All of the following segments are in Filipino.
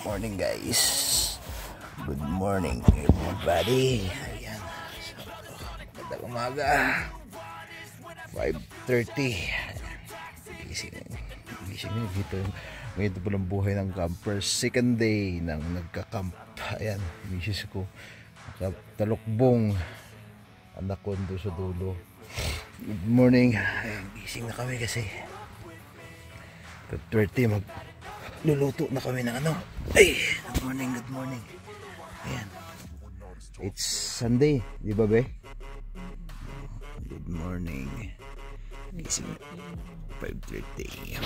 Morning guys. Good morning everybody. Ayan. Magandang umaga. 5:30. Gising dito. Ngayon po ng buhay ng campers. Second day ng nagka-camp. Ayan, misis ko. Talukbong. Anak ko doon sa dulo. Good morning. Ayan, gising na kami kasi 5:30 luluto na kami ng ano. Ay, good morning. Ayan. It's Sunday, di ba be? Good morning. Gising 5:30.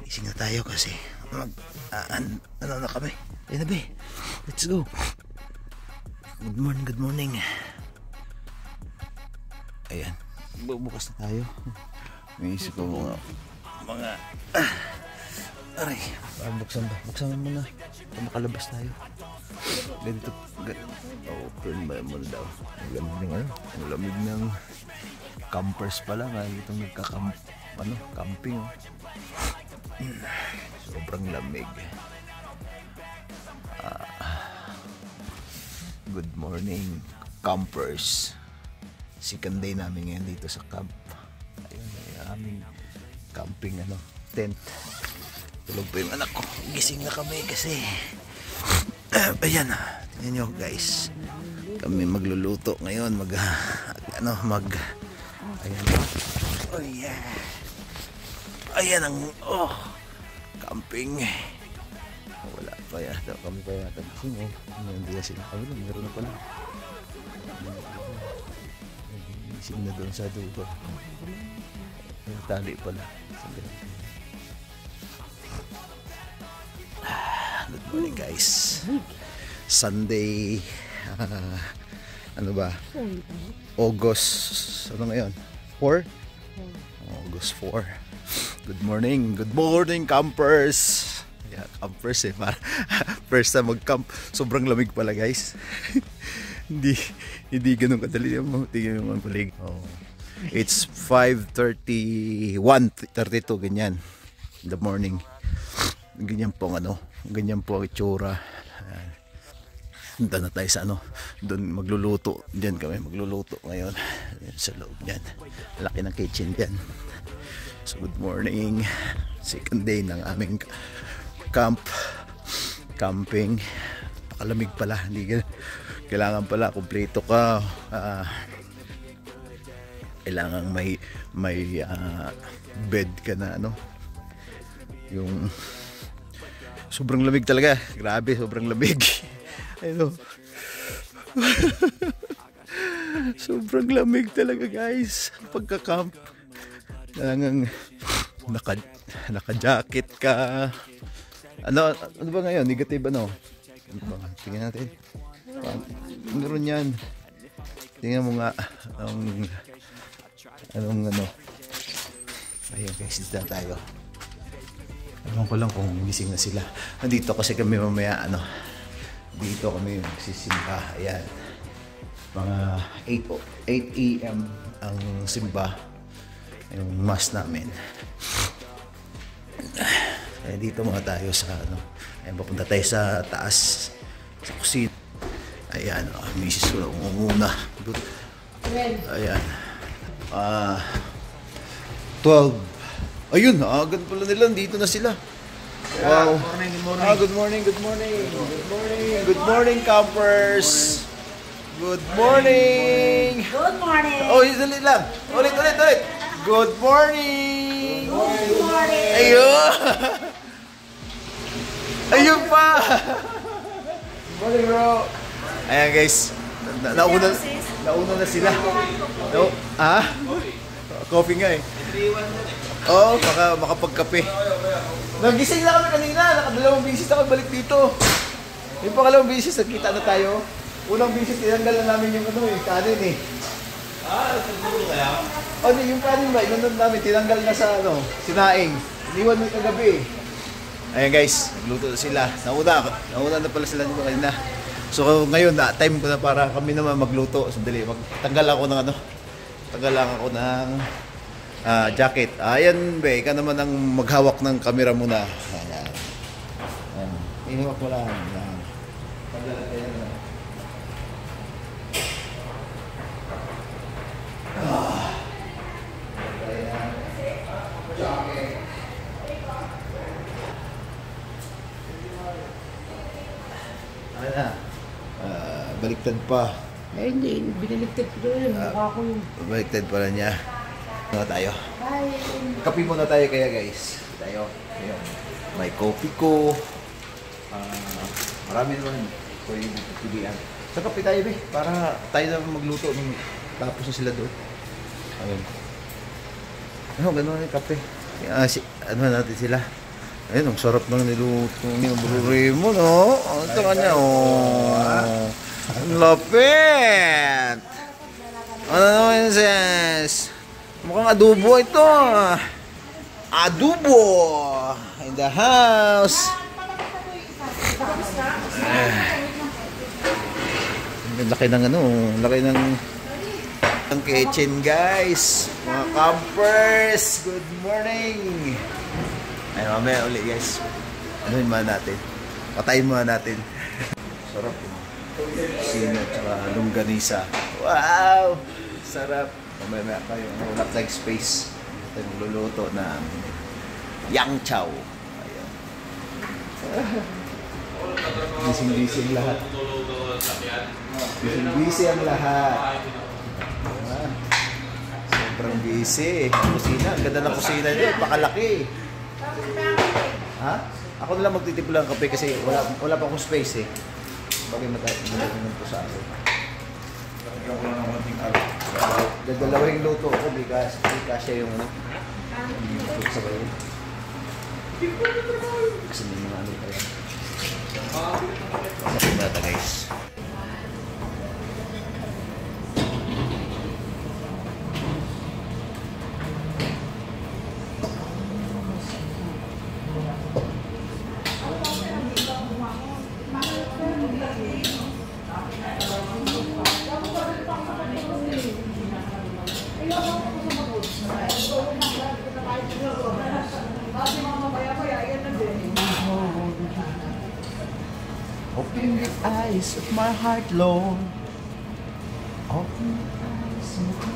Gising na tayo kasi ano na kami. Ayan na be. Let's go. Good morning. Ayan. Bubukas na tayo. May isip ko mga aray, buksan mo muna para makalabas tayo. Ganito, open ba mo daw. Ang lamig ng campers pala nga itong camping. Sobrang lamig. Good morning campers. Second day namin ngayon dito sa camp. Ayun, aming camping tent. Tulog pa yung anak ko. Gising na kami kasi ayan na. Tingnan nyo guys. Kami magluluto ngayon. Ayan. Oh yeah. Ayan ang camping. Wala pa yata. Kami pa yata. Hindi na sila. Meron na pala. Gising na doon sa dulo. Yung tali pala. Good morning guys. Sunday ano ba? August ano ngayon? 4? August 4. Good morning campers. Yeah, campers first time mag-camp. Sobrang lamig pala guys. hindi ganun kadali tingnan yung palig. It's 5:31, 32 ganyan in the morning. Ganyan po ganyan po ang itsura. Punta na tayo sa doon magluluto. Diyan kami magluluto ngayon. Sa loob niyan. Laki ng kitchen diyan. So good morning. Second day ng aming camping. Pakalamig pala. Hindi kailangan pala kumpleto ka. Kailangan may bed ka na yung sobrang lamig talaga. Grabe, sobrang lamig. Ayun. Sobrang lamig talaga guys. Pagka-camp. Kailangan naka-jacket ka. Ano ba ngayon? Negative ano? Tingnan natin. Meron yan. Tingnan mo nga anong ayun guys, dito na tayo. Alam ko lang kung gising na sila. Nandito kasi kami mamaya dito kami magsisimba. Ayan. Mga 8 AM ang simba. Yung mass namin. Ayan, dito muna tayo sa Ayan, papunta tayo sa taas. Sa kusina. Ayan, misis ko lang muna. Ayan. 12. Ayun, agad pala nila. Dito na sila. Wow. Good morning. Good morning, campers. Good morning. Oh, dali lang. Ulit. Good morning. Ayun. Ayun pa. Good morning, bro. Ayan, guys. Nauna na sila. Coffee nga eh. Makapagkape. Nagising na kami kanina. Nakadalawang bisis na kami balik dito. Yung pangalawang bisis, nagkita na tayo. Unang bisis, tinanggal na namin yung kanin eh. Yung kanin ba? Inunod namin, tinanggal na sa sinaing. Iniwan mo kagabi eh. Ayan guys, nagluto na sila. Nauna na pala sila dito kanina. So ngayon, time ko na para kami naman magluto. Sandali, tanggal ako ng jacket. Ayan be, ikaw naman ang maghawak ng camera muna. Ayan. Iniwak mo lang. Yan. Paglalagay na. Ano na? Baliktad pa. Eh, hindi. Biniligtad ko doon. Mukha ko yung... Baliktad pala niya. Ano tayo? Ay, Kape muna tayo kaya guys. Tayo. May coffee ko. Marami naman pwede pilihan. Sa kape tayo be. Para tayo na magluto. Tapos na sila doon. Ayun. Ano, gano'n yung kape. Ano natin sila? Ayun, ang sarap ng niluto niyo, Bro Raymond, no? Ito kanya, oh. Ang lapit! Ano naman yun, sis? Mukhang adobo ito. Adobo! In the house! Ang laki ng ano, laki ng kitchen, guys. Mga campers, good morning! Ay, mamaya ulit guys. Anuhin muna natin. Patayin muna natin. Sarap yun. Sino at saka longganisa. Wow! Sarap. Mamaya kayo. Wala tayong space. Ito yung luluto na yang chow. Ayan. Bising-bising lahat. Bising-busy ang lahat. Ayan. Sobrang busy. Kusina. Ang ganda ng kusina nyo. Pakalaki. Ha? Ako na lang magtitipula ng kape kasi wala pa akong space eh. Bagay matapos po sa akin. Lagyan ko lang ng konting araw. Dadalawing luto ako because siya yung luto sa bayo. Kasi may mga ano kaya. Masakit bata guys. Open the eyes of my heart, Lord. Open the eyes of my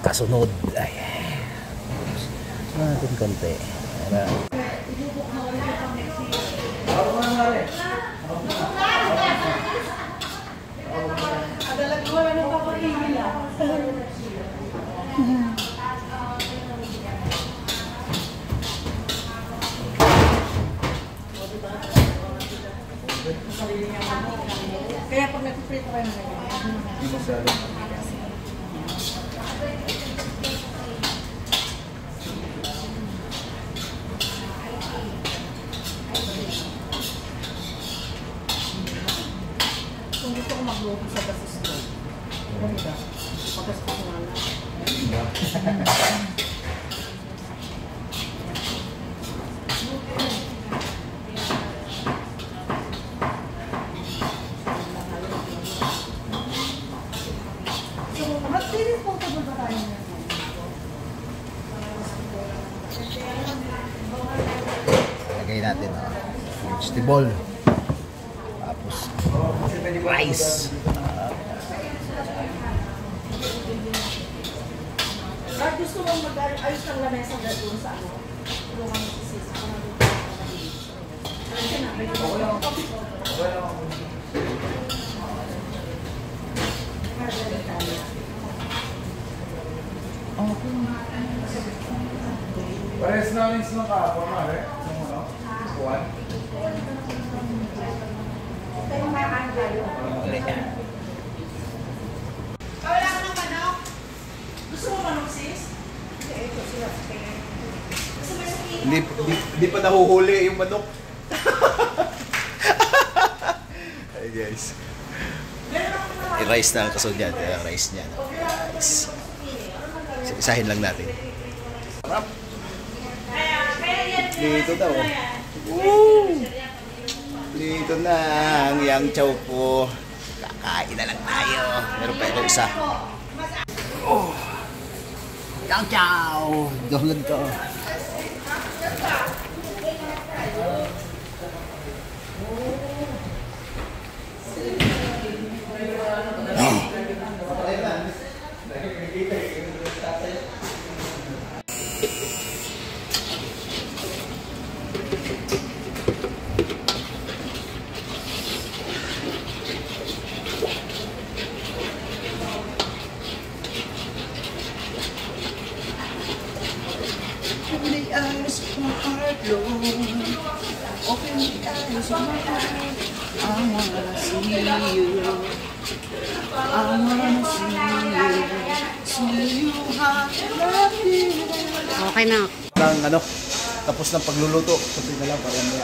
kasunod. Ayan. Sunod natin konti. Para... Kaya pag nagpiprito kayo na kung gusto ko magluto sa basis ko, ganito, pagkas ko nga lang. Lagay natin vegetable. Tapos rice. Bakit gusto mo mag-ayos ng lamesa doon sa ano? Tulungan mo si sis. Kasi na, may Pares na rin sila ka, pamare. Yung ano? Kuwan. Tayo makaan tayo. Wala ka ng manok? Gusto mo manok, sis? Ito sila sa kanya. Gusto mo sa kanya? Hindi pa nahuhuli yung manok. Hey guys. I-rice na ang kasunod yan. Rice niya. Rice. Isahin lang natin. Dito daw. Woo! Dito na ang yang chow po. Kakain na lang tayo. Meron pa ito isa. Oh! Yang chow! Doon to. Open the eyes of my heart, Lord. Open the eyes of my heart. I wanna see you. I wanna see you high. Okay na. Lang tapos ng pagluluto. Sabi na lang para may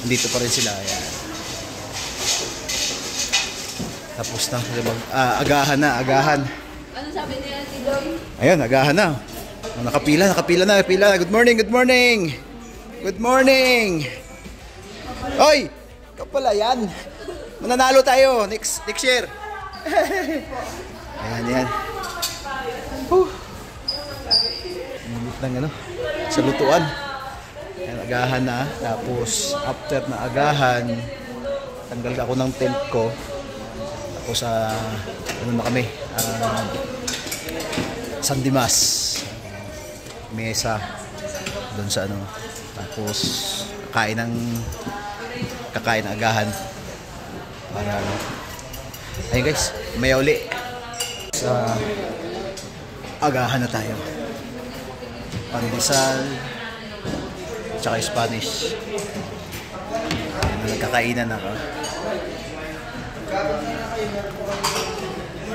andito pa rin sila. Ayan. Tapos na agahan na, agahan. Ano sabi niya si Doy? Ayun, agahan na. Nakapila na. Good morning, good morning. Good morning. Oy, ikaw pala yan. Mananalo tayo next year. Ayan. Minit ng sa lutuan. Ayan, agahan na. Tapos after na agahan, tanggal ako ng tent ko. Tapos na kami? San Dimas. Mesa doon sa tapos kakain agahan para ayun guys, may uli sa agahan na tayo, pandesal tsaka Spanish. Nagkakainan ako.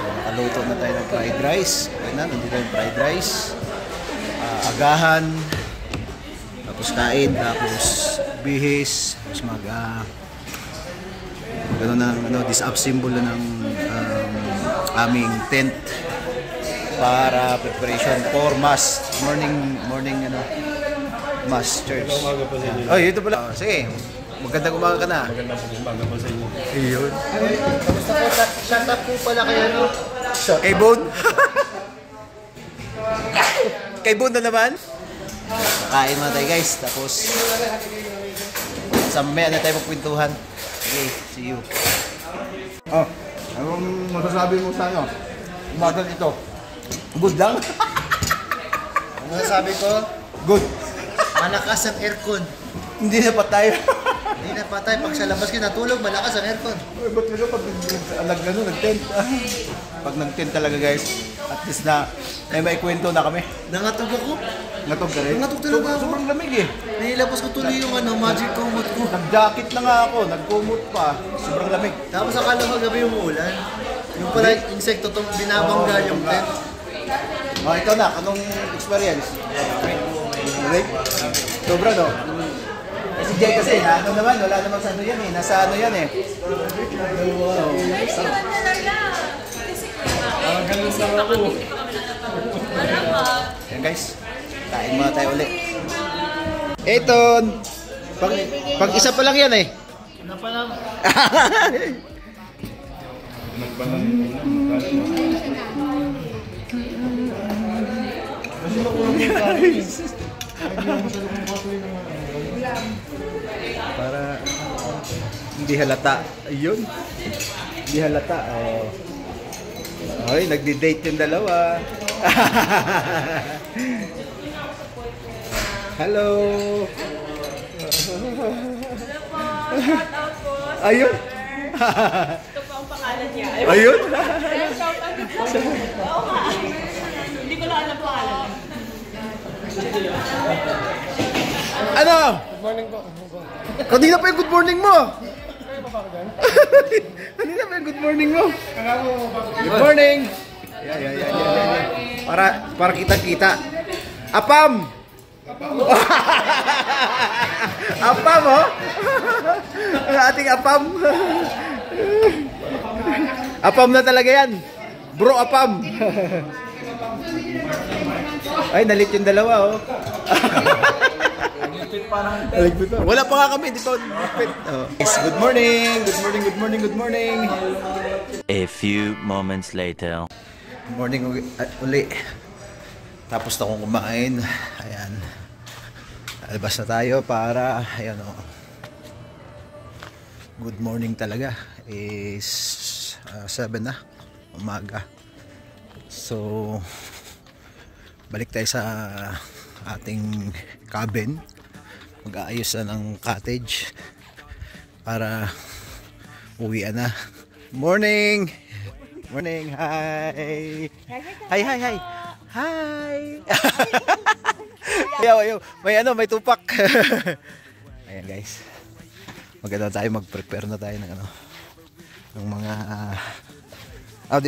Nakaluto na tayo ng fried rice. Nandito yung fried rice, agahan, tapos kain, tapos bihis, tapos gano'n ng dis-up symbol ng aming tent para preparation for mass, morning mass church. Oh, ito pala. Sige, magandang umaga ka na. Magandang umaga po sa inyo. Ayun. Kamusta po? Shout out po pala kayo. Kay Bone? Kay Bone na naman? Kain muna tayo guys, tapos sa mamaya na tayo magpintuhan. Okay, see you. Anong masasabi mo sa umagang ito? Good lang. Ano sabi ko? Good. Malakas ang aircon. Hindi na pa tayo. Hindi na patay. Pag sa labas ka natulog, malakas ang aircon. Uy, ba't nga pag nag-tent? Pag nag-tent talaga guys, at least na may kwento na kami. Nangatog ako. Ngatog ka rin? Nangatog talaga ako. Sobrang lamig eh. Nilabas ko tuloy yung magic comot ko. Nag-jacket na nga ako, nag-kumot pa. Sobrang lamig. Tapos akala ko gabi umuulan. Yung pala insekto itong binabangga yung tent. Oh, ikaw na, anong experience? Lamig? Sobra no? Si Jay kasi, na, ano naman, wala namang sa ano yan eh. Nasa ano yan eh. Yan guys, kain muna tayo ulit. Eton! Pag isa pa lang yan eh. Ano pa lang? Para hindi halata. Ayun. Hindi halata. Oh. Ay, nagdi-date yung dalawa. Hello. Ayun. Ito pa ang pangalan niya. Ayun. Hindi ko lang alam pangalan. Ano? Good morning po. Kanina pa yung good morning mo. Kanina pa yung good morning mo. Good morning. Yan. Para kita-kita. Apam! Apam, oh? Ang ating apam. Apam na talaga yan. Bro, apam. Ay, nalit yung dalawa, oh. Wala pa nga kami, di pa fit. Oh. Good morning. Good morning. A few moments later. Good morning uli. Tapos na akong kumain. Ayan. Alabas na tayo para, ayan o. Good morning talaga. Is 7 na. Umaga. So, balik tayo sa ating cabin. Mag-aayos na ng cottage para uwian na. Morning! Morning! Hi! Hi! Ayaw. May tupak. Ayan guys. Tayo mag-prepare na tayo ng ng mga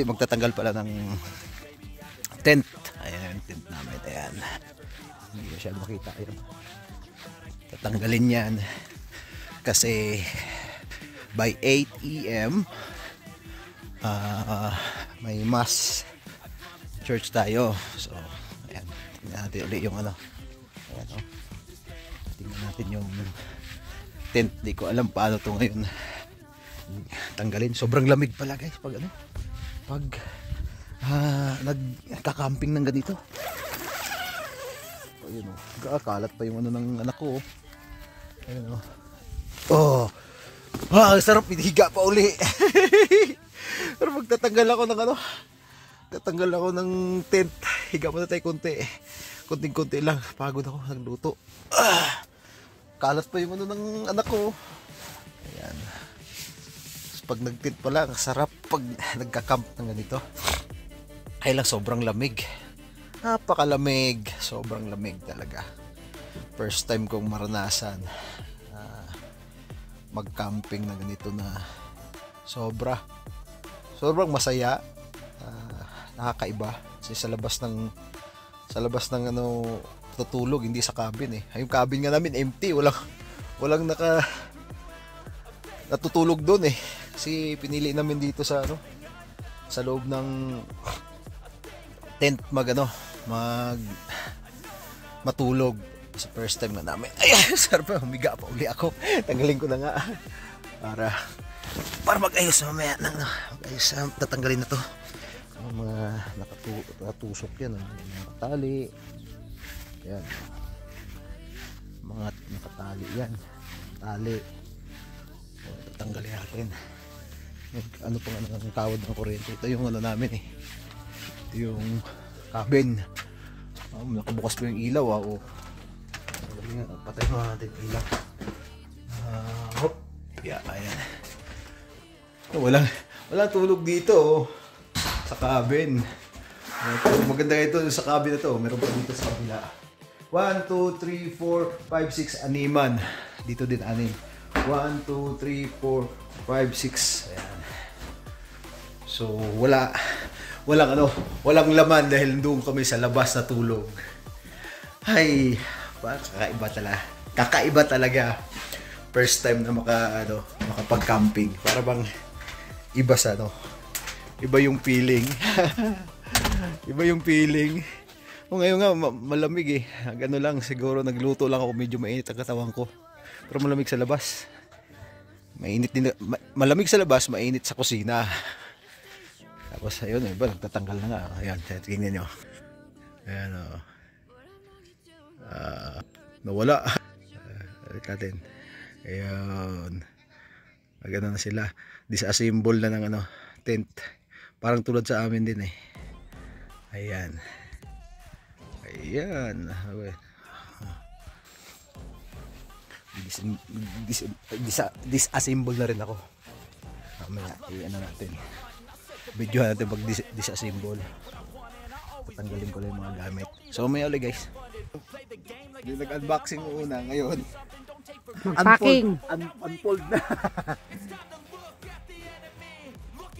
magtatanggal pala ng tent. Ayan, tent namin. Ayan. Hindi masyado makita. Ayan. Tatanggalin yan kasi by 8 AM may mass church tayo. So ayan, tingnan natin ulit yung ayan, tingnan natin yung tent. Di ko alam paano to ngayon tanggalin. Sobrang lamig pala guys pag nagka-camping ng ganito. Ayun o, kalat pa yung ng anak ko. Ayun o. Sarap, higa pa uli. Pero magtatanggal ako ng tatanggal ako ng tent. Higa pa na tayo konting-konti lang. Pagod ako, nagluto. Kalat pa yung ng anak ko. Ayan. Pag nag-tent pala, sarap pag nagka-camp ng ganito. Kaya lang sobrang lamig. Napakalamig. Sobrang lamig talaga. First time kong maranasan mag-camping na ganito na sobrang masaya. Nakakaiba. Kasi sa labas ng tutulog, hindi sa cabin eh. Yung cabin nga namin empty. Walang natutulog doon eh. Kasi pinili namin dito sa loob ng tent matulog. Sa first time na namin. Ay, sarap na, humiga pa uli ako. Tanggalin ko na nga para mag-ayos mamaya mag-ayos. Tatanggalin na to ang mga nakatusok yan, nakatali yan, mga nakatali yan, tali. Tatanggalin natin. Ano pang ang kawad ng kuryente. Ito yung namin eh. Ito yung cabin. Nakabukas pa yung ilaw. Oh. Patay mo natin ilaw. Hop. Yeah, ayan. Walang tulog dito. Oh. Sa cabin. Maganda ito sa cabin na to. Meron pa dito sa kabila. 1, 2, 3, 4, 5, 6. Animan. Dito din 6. 1, 2, 3, 4, 5, 6. Ayan. So walang laman dahil doon kami sa labas na tulog. Ay, kakaiba talaga. First time na makapag-camping. Para bang iba sa iba yung feeling. Iba yung feeling. Ngayon nga malamig eh. Gano lang, siguro nagluto lang ako, medyo mainit ang katawan ko. Pero malamig sa labas. Malamig sa labas, mainit sa kusina. Tapos ayun, iba nagtatanggal na nga. Ayan, tingnan nyo. Ayan o. Nawala. Natin. Ayan. Gano'n na sila. Disassemble na ng tent. Parang tulad sa amin din eh. Ayan. Ayan. Disassemble na rin ako. Mamaya, natin. Video natin pag disassemble. Tanggalin ko lang yung mga gamit. So may ulit guys. Yung nag-unboxing una ngayon. Mag-packing. Unfold na.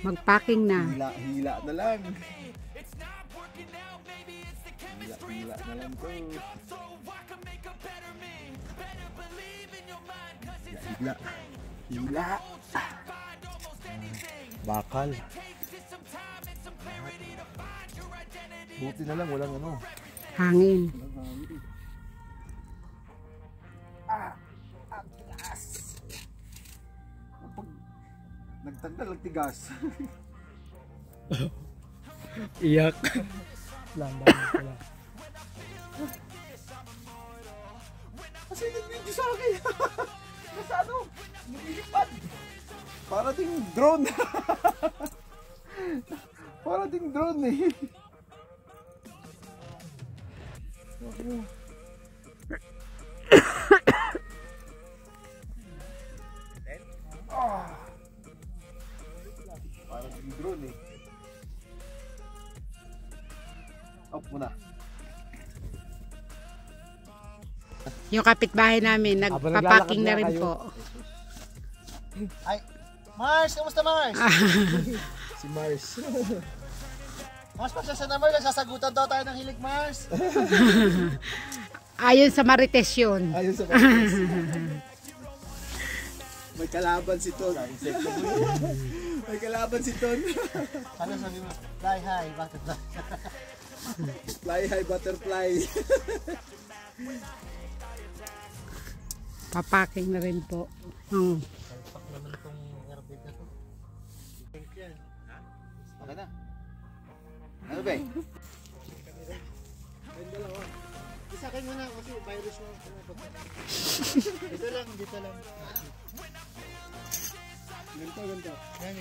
Mag-packing na. Hila na lang. Hila na lang to. Hila. Bakal. Buti na lang walang Hangin. Ang tigas. Pag nagtanggal ang tigas. Iyak. Kasi nag-video sa akin. Nasa lumilipad. Para ding drone. Para ding drone eh. Para ding drone eh. Up muna. Yung kapitbahay namin, nagpa-packing na rin po. Ay, Mars! Kamusta Mars? Si Mars. Mars, pasya sa number, sasagutan daw tayo ng hilig Mars. Ayon sa Marites yun. Ayun sa Mars. May kalaban si Ton. May kalaban si Ton. Ano sabi mo? Fly high, butterfly. Fly high butterfly. Papacking na rin po. Okay na. Ano ba? Isa kayo muna kasi virus mo. Dito lang. Ganito. Yan.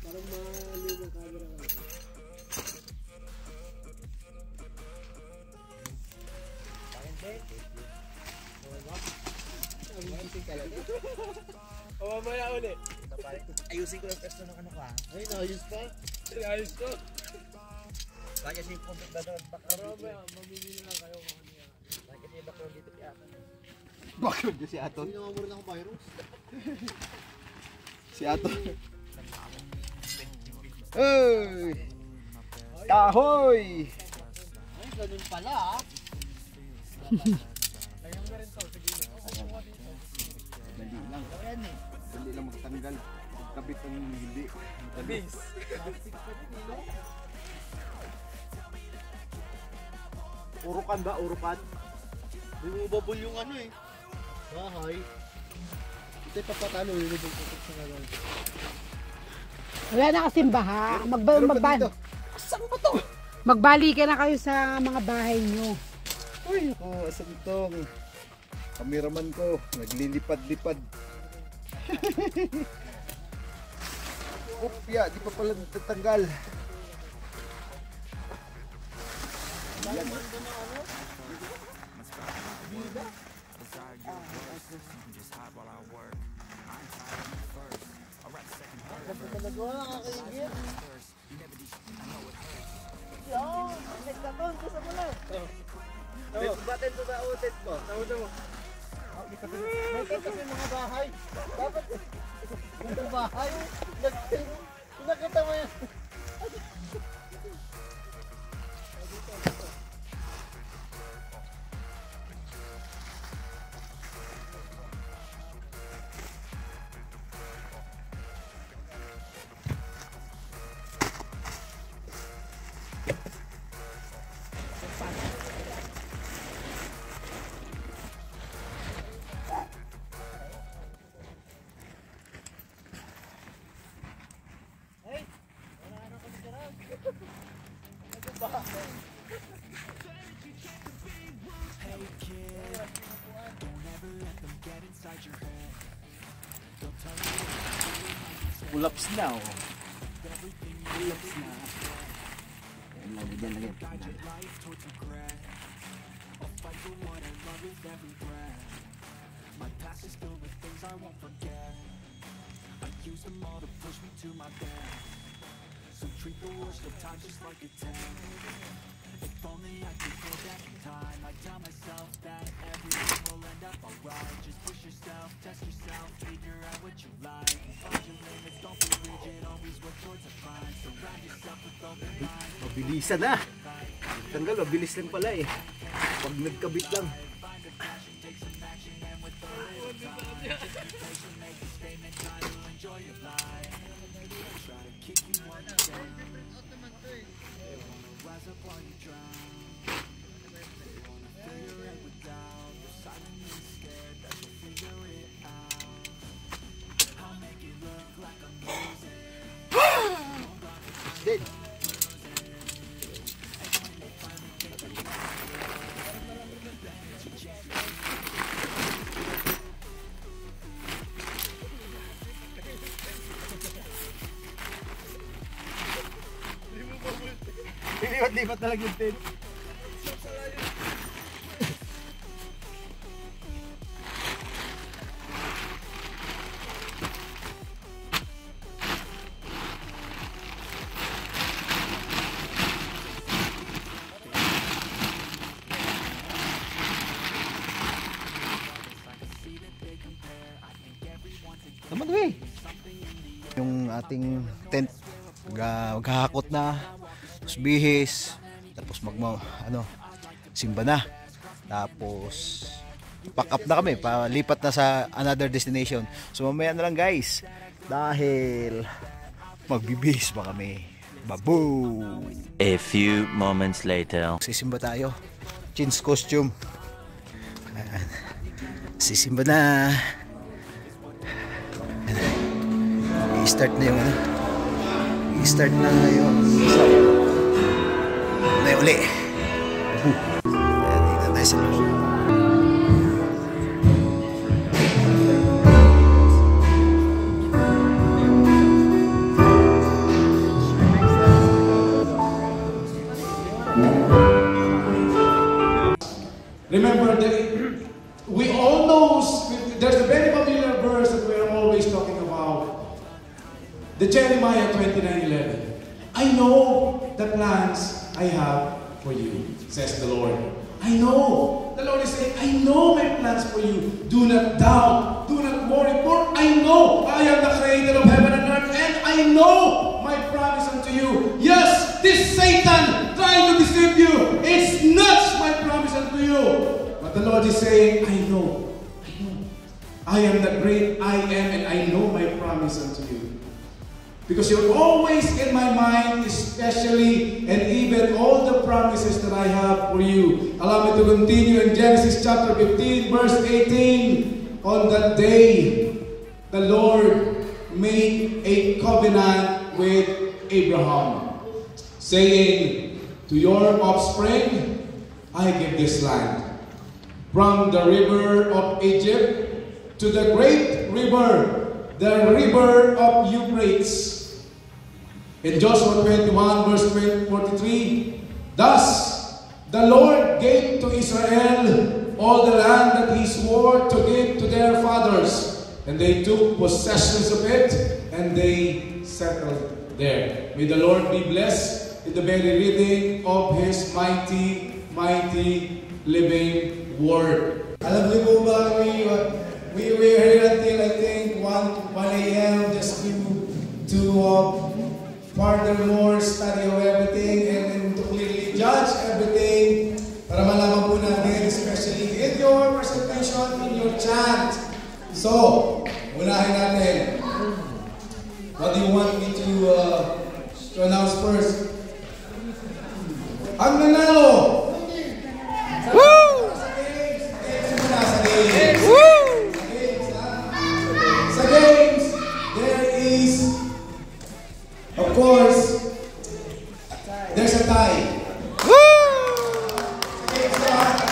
Parang maliw ang camera. O mamaya ulit. Ayusin ko lang pesto ng ka. Ay, naayos pa. Ayos ko. Lagi kasi yung contact na doon. Mamaya, mamimili lang kayo kung ano yan. Lagi kasi yung background dito kaya ako. Bakit si Aton? Hindi naman muna ako virus. Si Aton. Hey! Kahoy! Ay, ganun pala ah. Layang na rin to. Sige. Dali lang. Dali lang magtanggal. Magkabit ang hindi. Bis. Urukan ba? Urukan? Removable yung ano eh. Bahay. Ito yung papatalo. Removable ko sa gagawin. Wala na kasing baha. Meron pa dito. Saan ba to? Magbalikan na kayo sa mga bahay nyo. Uy, asan tong kameraman ko? Naglilipad-lipad. Upya, di pa pala natatanggal. Yan. Batin to sa utit mo. Tawag mo. May kasi mga bahay. Dapat mga bahay. Nakita mo yan. Pull-ups na oh. Pull-ups na. Ayan, lagyan. Mabilisan na. Tanggal, mabilis lang pala eh. Pag nagkabit lang. Dead. Lipat na lang yung tin. Tama to eh. Yung ating tent maghahakot na, tapos bihis, tapos simba na, tapos pack up na kami, palipat na sa another destination. So mamaya na lang guys, dahil magbibihis pa kami. Baboo! A few moments later. Sisimba tayo, change costume. Ayan. Sisimba na. I-start na yung i-start na yung na uli. Dito tayo sa loob. Remember that we all know, there's a very popular verse that we're always talking about. The Jeremiah 29:11. I know the plans I have for you, says the Lord. I know. The Lord is saying, I know my plans for you. Do not doubt. Do not worry. For I know I am the creator of heaven and earth, and I know my promise unto you. Yes, this Satan trying to deceive you. It's not my promise unto you. But the Lord is saying, I know. I know. I am the great I am, and I know my promise unto you. Because you're always in my mind, especially and even all the promises that I have for you. Allow me to continue in Genesis chapter 15, verse 18. On that day, the Lord made a covenant with Abraham, saying, to your offspring, I give this land. From the river of Egypt to the great river, the river of Euphrates. In Joshua 21 verse 43, thus the Lord gave to Israel all the land that he swore to give to their fathers, and they took possessions of it, and they settled there. May the Lord be blessed in the very reading of His mighty, mighty, living Word. Alam niyo po ba, we were here until I think 1 a.m. just to furthermore study of everything and then to clearly judge everything para malaman po natin, especially in your presentation, in your chant. So, unahin natin. What do you want me to announce first? Ang nanalo! Woo! Sa games, there is, of course, there's a tie.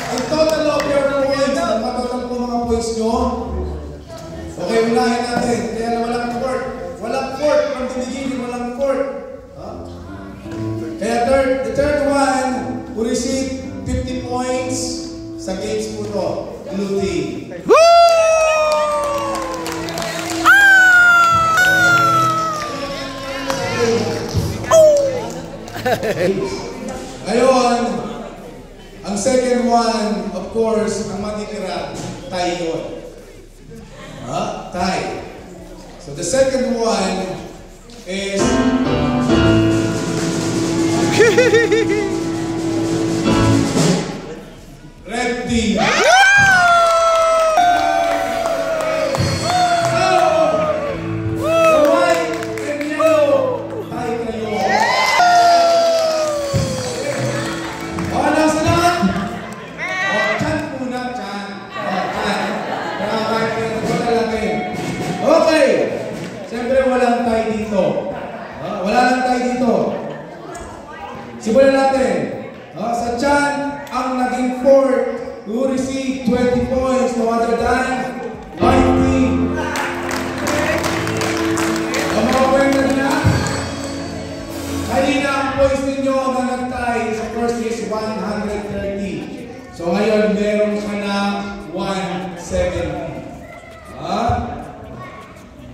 Ang total of your points, ang matotal po mga points nyo. Okay, unahin natin. Kaya na walang court. Walang court. From the beginning, walang court. Kaya the third one who received 50 points sa games po to. Blue team. Ngayon, ang second one, of course, ang matitira, tie yun. Tie. So the second one is red team. Simulan natin. Sa Chan, ang naging fourth who received 20 points, no other than White team. Ang mga kwenta niya, kanina ang points ninyo na nag-tie sa first is 130. So ngayon, meron ka na 170.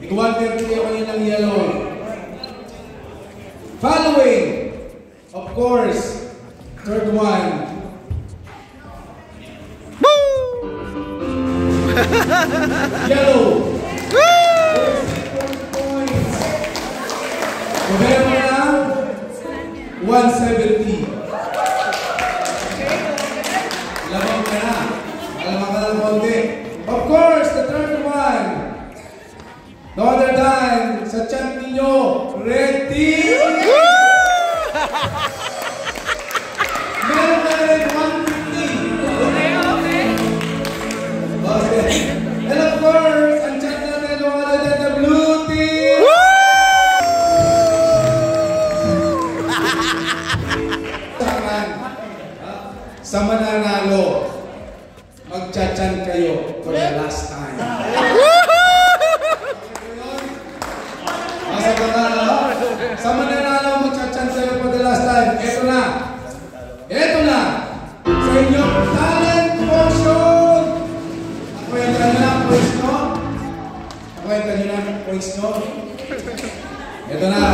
Ig-130 ako yun ng yellow. Following, of course, third one. Yellow. 40 points. So, meron na 170. Lamang ka na. Alamang ka ng konti. Of course, the third one. No other than sa chat ninyo, red team. Meron na rin 150. Okay. And of course, ang chat natin no other than the blue team. Sa mananalo, mag-chat-chan kayo for the last time. Sa mananalo, mag-chat-chan kayo for the last time. Ito na. Ito na. Sa inyong talent portion. Kwenta nyo na ang points nyo. Kwenta nyo na ang points nyo. Ito na.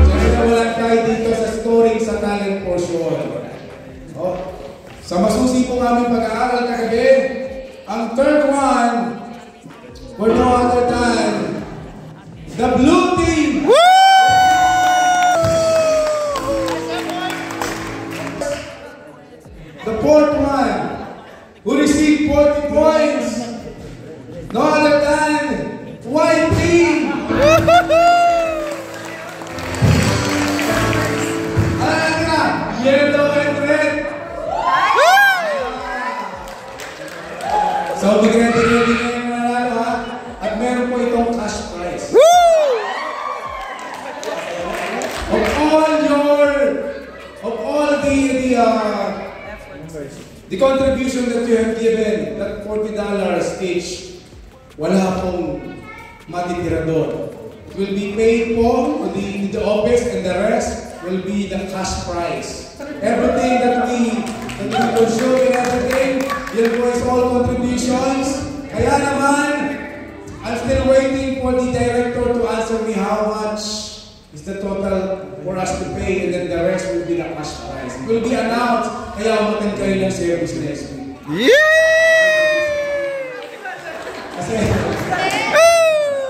Siyempre walang tayo dito sa scoring sa talent portion. Sa masusi po kami pag-aaral kagabi, ang third one were no other than the blue team. The fourth one who received 40 points, no other than white team. Yellow and red. So, mag-ready-ready na yung mananalo ha. At meron po itong cash prize. Of all The contribution that you have given, that $40 each, wala pong matitira doon. It will be paid po to the office and the rest will be the cash prize. Everything that we consume and everything, yun po is all contributions. Kaya naman, I'm still waiting for the director to answer me how much is the total for us to pay, and then the rest will be the cash prize. It will be announced, kaya umatin kayo ng service next week. Kasi,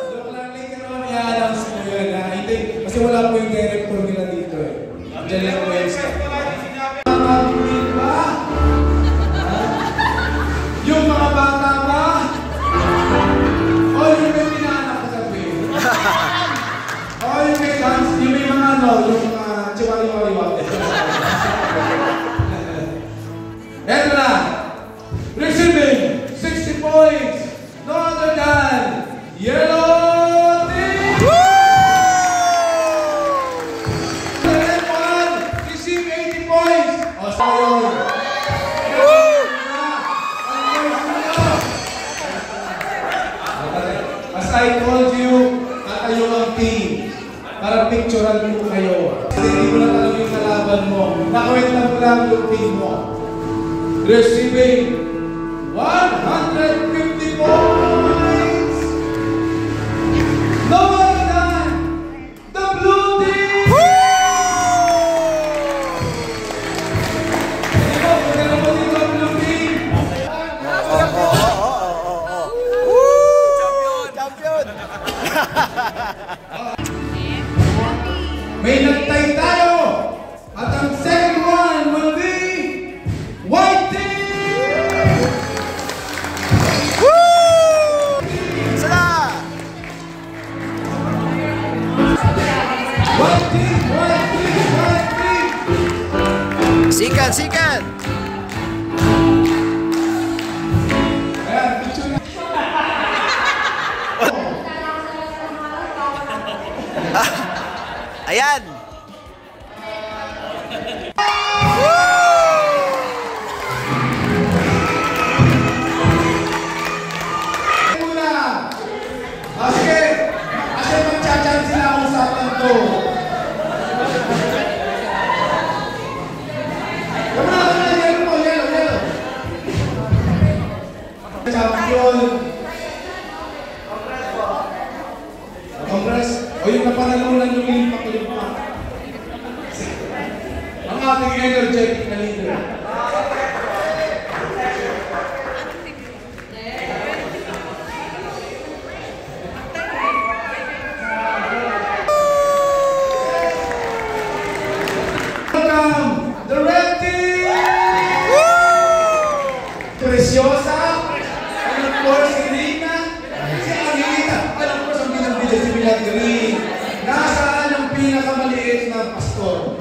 joke lang, later on, i-announce ko yun. Hindi, kasi wala po yung director nila dito eh. Diyan lang po yung staff. Yung mga bata ba? O yung may pinaanak ko sabi? O yung may dance, yung may mga ano, yung mga chiwali-wali-wali. Eto na! Receiving 60 points! No other than Yellow Team! The red one, receive 80 points! O sa'yo! As I told you, tatayo ang team para picturean mo kayo. Kasi hindi mo na alam yung kalaban mo. Nakawit lang mo lang yung team mo. Receiving 150 points! No other than the Blue Team! Ikaw, pagkala mo dito ang Blue Team! May nagtay tayo! At ang second one will be White Team! Sana! White Team! White Team! White Team! Sikan, sikan! Ayan, picture na. Ayan! Muna! Kasi magchachan sila ang usapan to. Come on, yellow. Champion. Congress. O yung napanalunan yung limpak-limpak. Ang ating energetic na leader. Welcome, the Red Team! Preciosa! And of course, si Rina. Si Anita. And of course, ang binabili si Milagri. Nasaan ang pinakamaliit na pastor?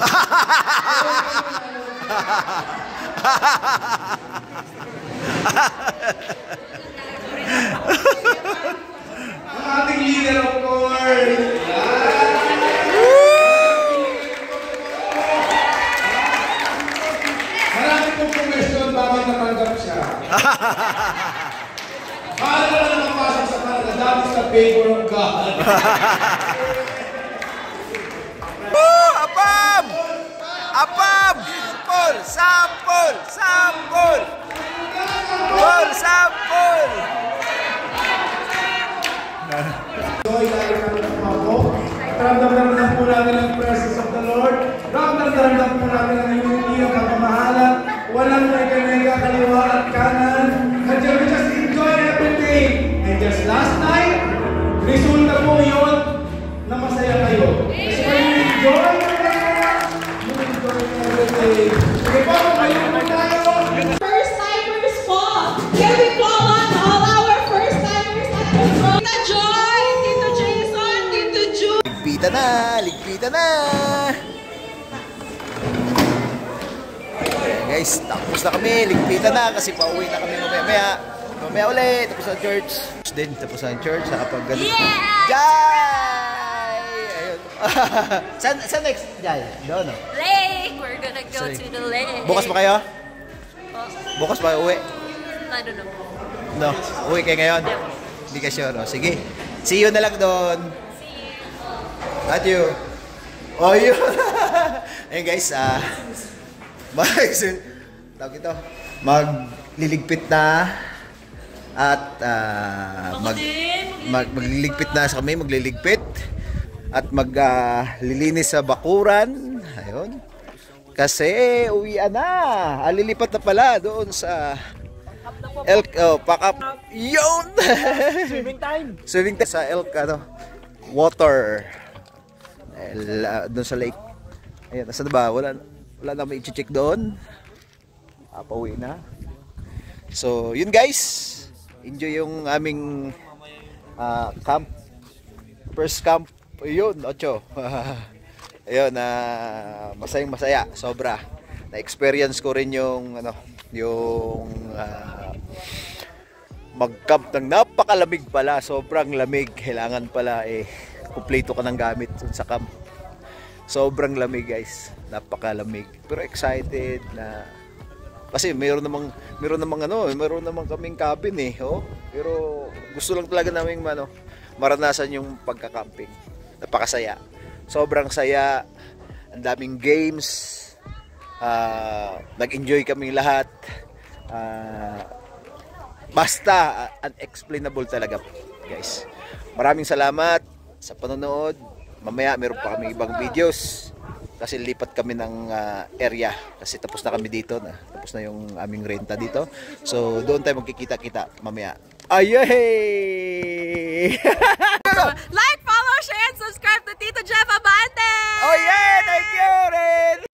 Ang ating leader, of course. Marami pong question bakit natanggap siya. Paano na nakapasok sa Canada? That is the favor of God. Apam! Apam! Sampol! Sampol! Sampol! Sampol! Sampol! Joy, dahil kami ng ako. Ramdam-ramdam po natin ang presence of the Lord. Ramdam-ramdam po natin ang unity, ang kapamahalan. Walang nega-nega, kaliwa at kanan. And we just enjoy everything. And just last night, resulta po yun na masaya kayo. Kasi when you enjoy, you enjoy everything. Sige po, kayo po tayo. First timers po. Can we call on all our first timers at the front? Tita Joy, Tito Jason, Tito Ju. Ligpitan na! Ligpitan na! Guys, tapos na kami. Ligpitan na kasi pauwi na kami mamaya-maya. Mamaya ulit. Tapos na church. Tapos na church. Nakapag-galit. Yeah! Jai! Ayun. Saan next? Jai? Doon, no? Lake! We're gonna go to the lake. Bukas pa kayo? Bukas ba uwi? I don't know. No, uwi kayo ngayon? Hindi ka sure. Oh, sige. See you na lang doon. At you. Oh, yun. Ayun guys, magliligpit na at magliligpit na sa kami, magliligpit at maglilinis sa bakuran. Ayun. Kasi uwian na. Lilipat na pala doon sa pack up. Yun! Swimming time. Swimming time sa water. Doon sa lake. Ayan, nasa na ba? Wala na may i-check doon. Pauwi na. So, yun guys. Enjoy yung aming camp. First camp. Yun, 8. Ayun, masayang masaya. Sobra. Na-experience ko rin yung mag-camp ng napakalamig pala. Sobrang lamig. Kailangan pala kumpleto ka ng gamit sa camp. Sobrang lamig guys. Napakalamig. Pero excited na kasi meron namang kaming cabin oh. Pero gusto lang talaga naming maranasan yung pagka-camping. Napakasaya. Sobrang saya. Ang daming games. Nag-enjoy kaming lahat. Basta unexplainable talaga guys. Maraming salamat sa panonood. Mamaya meron pa kami ibang videos kasi lipat kami ng area kasi tapos na kami dito tapos na yung aming renta dito, so doon tayo magkikita-kita mamaya. Ayay! Like, follow, share, and subscribe to Tito Jeff Abante! Oh yeah! Thank you rin!